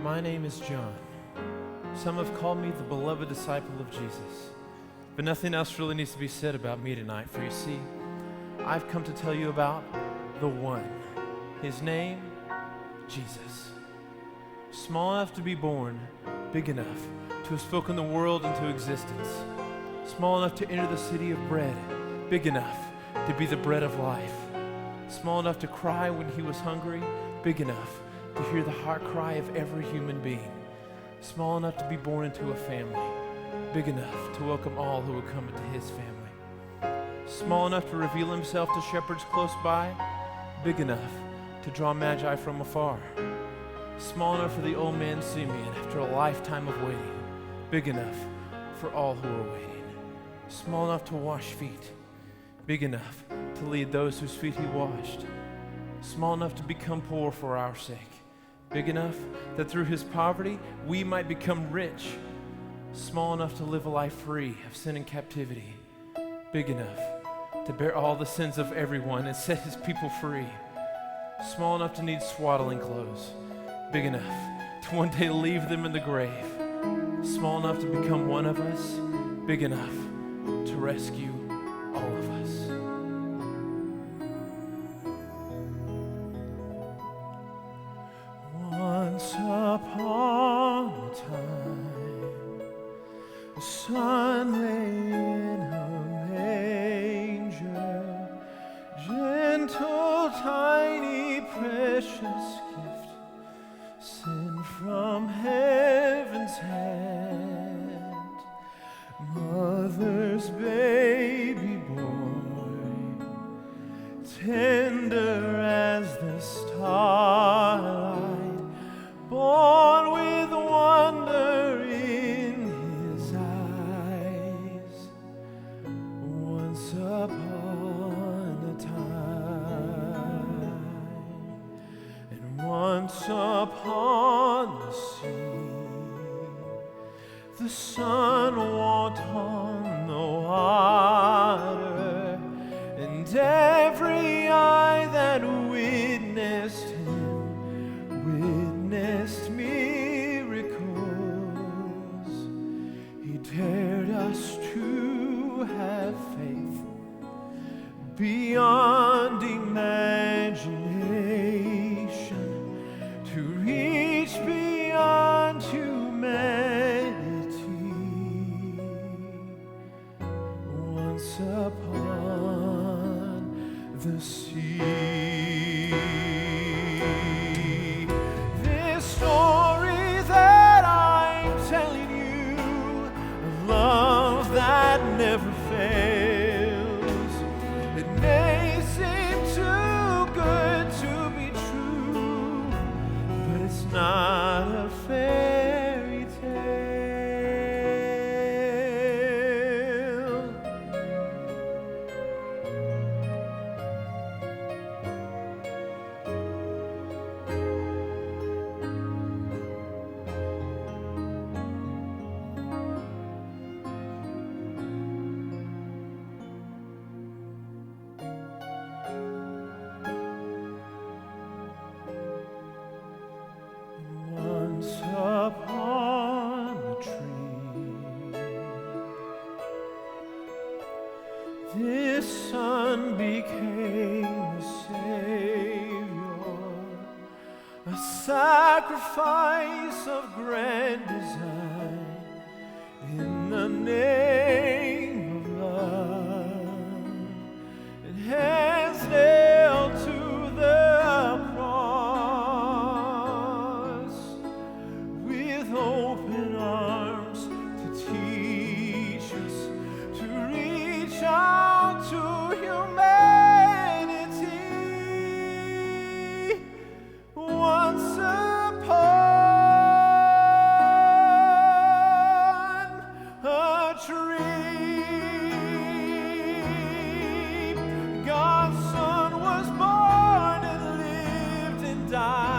My name is John. Some have called me the beloved disciple of Jesus. But nothing else really needs to be said about me tonight, for you see, I've come to tell you about the one. His name, Jesus. Small enough to be born, big enough to have spoken the world into existence. Small enough to enter the city of bread, big enough to be the bread of life. Small enough to cry when he was hungry, big enough to hear the heart cry of every human being. Small enough to be born into a family, big enough to welcome all who would come into his family. Small enough to reveal himself to shepherds close by, big enough to draw magi from afar. Small enough for the old man Simeon after a lifetime of waiting, big enough for all who are waiting. Small enough to wash feet, big enough to lead those whose feet he washed. Small enough to become poor for our sake, big enough that through his poverty we might become rich. Small enough to live a life free of sin and captivity, big enough to bear all the sins of everyone and set his people free. Small enough to need swaddling clothes, big enough to one day leave them in the grave. Small enough to become one of us, big enough to rescue all of us. Once upon a time, the sun lay in a manger, gentle, tiny, precious gift, sent from heaven's hand. Mother's baby boy, tender as the starlight, born with wonder in his eyes. Once upon a time, and once upon the sea, the sun walked on the water, and every eye that witnessed him witnessed miracles. He dared us to have faith beyond imagination, to reach beyond humanity. Once upon the sea. This story that I'm telling you, a love that never fails, it may seem too good to be true, but it's not a fairy tale. Once upon a tree, this son became a savior, a sacrifice of grand design in the name of love. And hands nailed to the cross, with open arms to teach us to reach out to humanity. Once upon a tree, God's Son was born and lived and died.